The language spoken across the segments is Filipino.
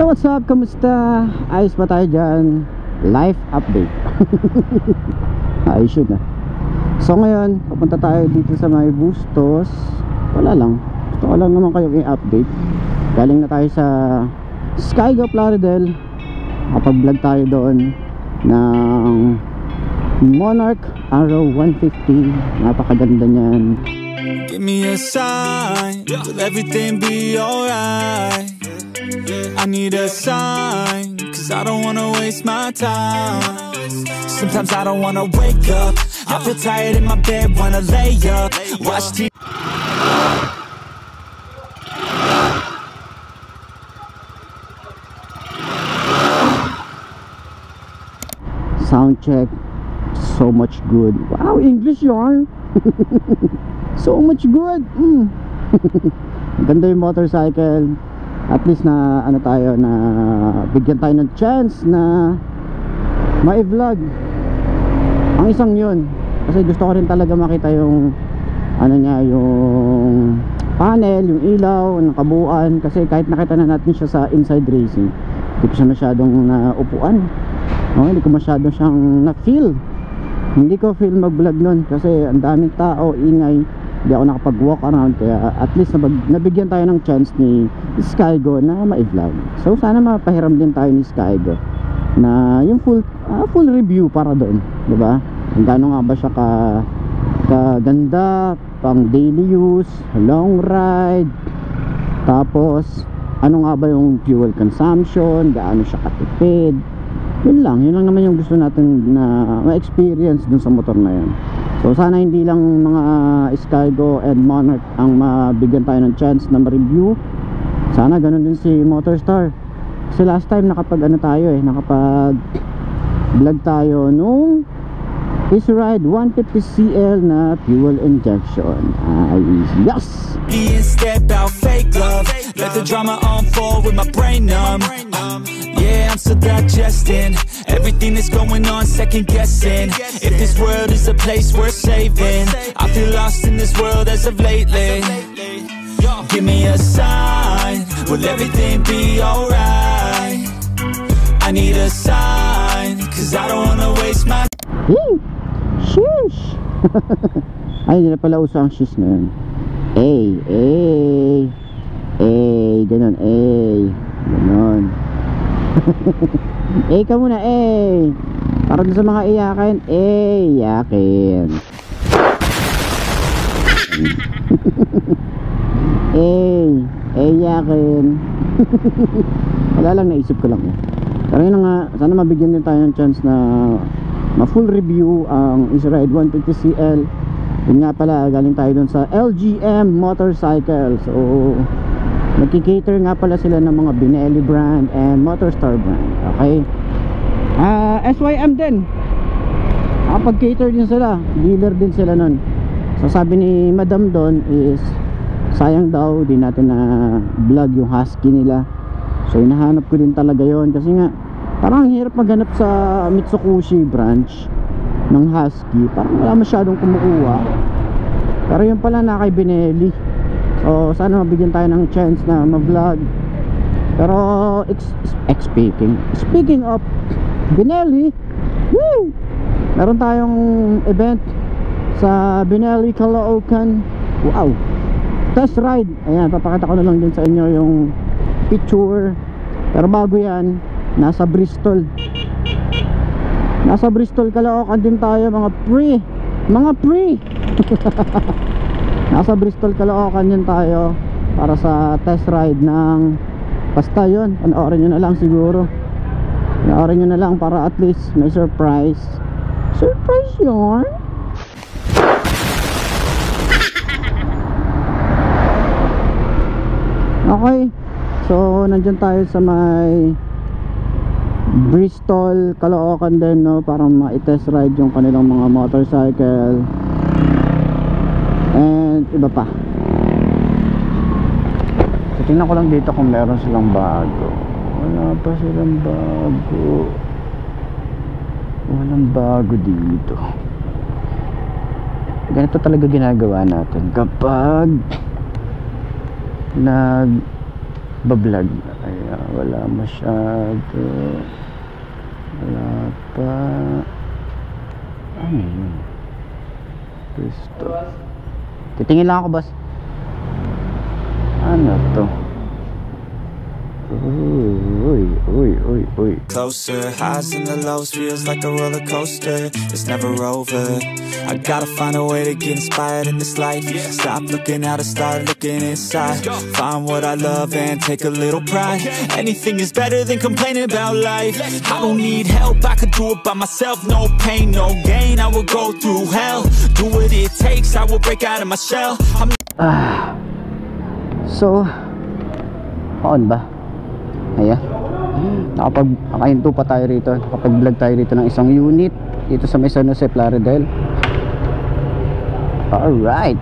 what's up? Kamusta? Ayos pa tayo dyan? Life update. Ayos yun ah. So ngayon, papunta tayo dito sa may Bustos. Wala lang, gusto ko lang naman kayo i-update. Galing na tayo sa Skygo Plaridel. Kapag-vlog tayo doon ng Monarch Arrow 150. Napakaganda niyan. Give me a sign, will everything be alright? I need a sign, cause I don't wanna waste my time. Sometimes I don't wanna wake up, I feel tired in my bed, wanna lay up, watch TV. Sound check, so much good. Wow, English yarn. So much good. Ganda yung motorcycle. At least na ano tayo, na bigyan tayo ng chance na ma-vlog ang isang yun. Kasi gusto ko rin talaga makita yung ano niya, yung panel, yung ilaw, ng kabuuan. Kasi kahit nakita na natin siya sa Inside Racing, hindi ko siya masyadong naupuan. Hindi ko masyadong siyang na-feel. Hindi ko feel mag-vlog nun kasi ang daming tao, ingay. Hindi ako nakapag-walk around. Kaya at least nabigyan tayo ng chance ni Skygo na ma-vlog. So sana mapahiram din tayo ni Skygo na yung full review para doon, diba? Kung gaano nga ba siya kaganda, pang daily use, long ride. Tapos ano nga ba yung fuel consumption, gaano siya katipid. Yun lang naman yung gusto natin na ma-experience dun sa motor na yun. So sana hindi lang mga Skygo and Monarch ang mabigyan tayo ng chance na ma-review. Sana ganun din si Motorstar. Kasi last time nakapag vlog tayo nung Easy Ride 150cl na fuel injection. Yes! Step out, fake love. Let the drama unfold with my brain numb. Yeah, I'm still digesting everything that's going on, second guessing if this world is a place worth saving. I feel lost in this world as of lately. Give me a sign, will everything be alright? I need a sign, cause I don't wanna waste my Sheesh. Ay, hindi na pala uso ang sheesh na yun. Ganon, ganon. Ka muna, para sa mga iyakin, yakin. Yakin. Wala lang, naisip ko lang. Pero yun nga, sana mabigyan din tayo ng chance na ma-full review ang Easy Ride 150cl. Yun nga pala, galing tayo dun sa LGM Motorcycle. So nagki-cater nga pala sila ng mga Benelli brand and Motorstar brand. Okay, SYM din, nakapag-cater din sila, dealer din sila nun. So sabi ni Madam Don is sayang daw di natin na vlog yung Husky nila. So hinahanap ko din talaga yon kasi nga parang hirap maghanap sa Mitsubishi branch ng Husky, parang wala masyadong kumukuha. Pero yun pala na kay Benelli. So sana mabigyan tayo ng chance na ma-vlog. Pero speaking of Benelli, woo! Meron tayong event sa Benelli Caloocan. Wow, test ride. Ayan, papakita ko na lang din sa inyo yung picture. Pero bago yan, nasa Bristol Caloocan din tayo, mga pre nasa Bristol Caloocan din tayo para sa test ride ng basta yun. Panoorin nyo na lang siguro, panoorin nyo na lang para at least may surprise yun. Okay, so nandyan tayo sa may Bristol Caloocan din, no, para ma-test ride yung kanilang mga motorcycle and iba pa. So tingnan ko lang dito kung meron silang bago. Wala pa silang bago, walang bago dito. Ganito talaga ginagawa natin kapag bablog. Ay, wala masyado. Wala pa. Ano yun? Gusto. Titingin lang ako, boss. Ano to? Uy. Closer, highs and the lows, feels like a roller coaster. It's never over. I gotta find a way to get inspired in this life. Stop looking out and start looking inside. Find what I love and take a little pride. Anything is better than complaining about life. I don't need help, I could do it by myself. No pain, no gain, I will go through hell. Do what it takes, I will break out of my shell. So, on ba? Ayan. Nakahinto pa tayo rito. Nakapag-vlog tayo rito ng isang unit dito sa may San Jose, Plaridel. Alright.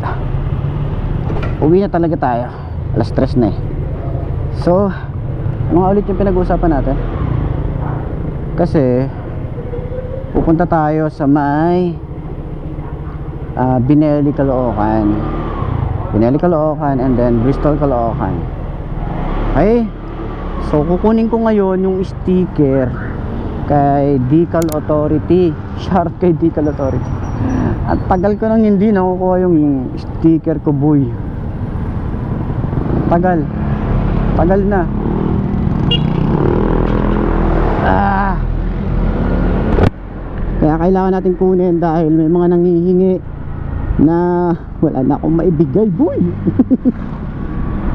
Uwi na talaga tayo. Alas 3 na eh. So, mga ulit yung pinag-uusapan natin. Kasi pupunta tayo sa may Binelli, Caloocan. Binelli, Caloocan, and then Bristol, Caloocan. Okay. So kukunin ko ngayon yung sticker kay Decal Authority. Shout kay Decal Authority. At tagal ko nang hindi nakukuha yung sticker ko, boy. Tagal na. Kaya kailangan natin kunin dahil may mga nanghihingi na wala na akong maibigay, boy.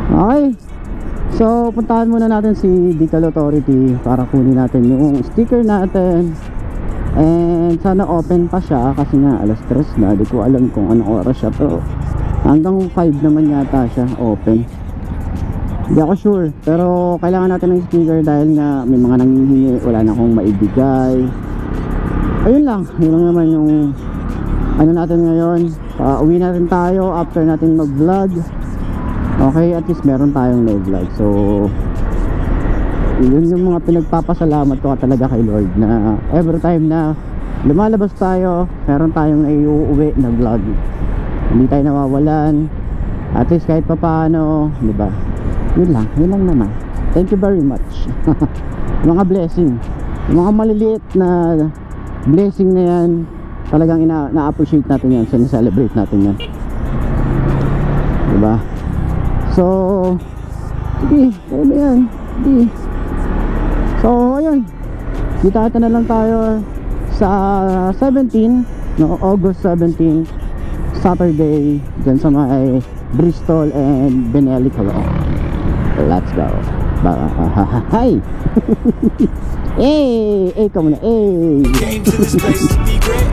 Okay. So puntahan muna natin si Decal Authority para kunin natin yung sticker natin. And sana open pa siya kasi nga alas 3 na. Di ko alam kung anong oras siya, pero hanggang 5 naman yata siya open. Hindi ako sure, pero kailangan natin ng sticker dahil nga may mga nanghihingi, wala na akong maibigay. Ayun lang naman yung ano natin ngayon. Uwi natin tayo after natin mag vlog. Okay, at least meron tayong live vlog. So yun yung mga pinagpapasalamat ko talaga kay Lord, na every time na lumalabas tayo, meron tayong iuuwi na vlog. Hindi tayo nawawalan. At least kahit pa paano, di ba? Yun lang naman. Thank you very much. Mga blessing, mga maliliit na blessing na yan, talagang na-appreciate natin yan, sineselebrate natin yan, di ba? So sige, kaya ba yan? Sige. So ayun, kita na lang tayo sa 17, no, August 17, Saturday, dyan sa may Bristol and Binelli, Caloocan. Let's go. Hi. Hey, come on. Hey. Came to this place to be great.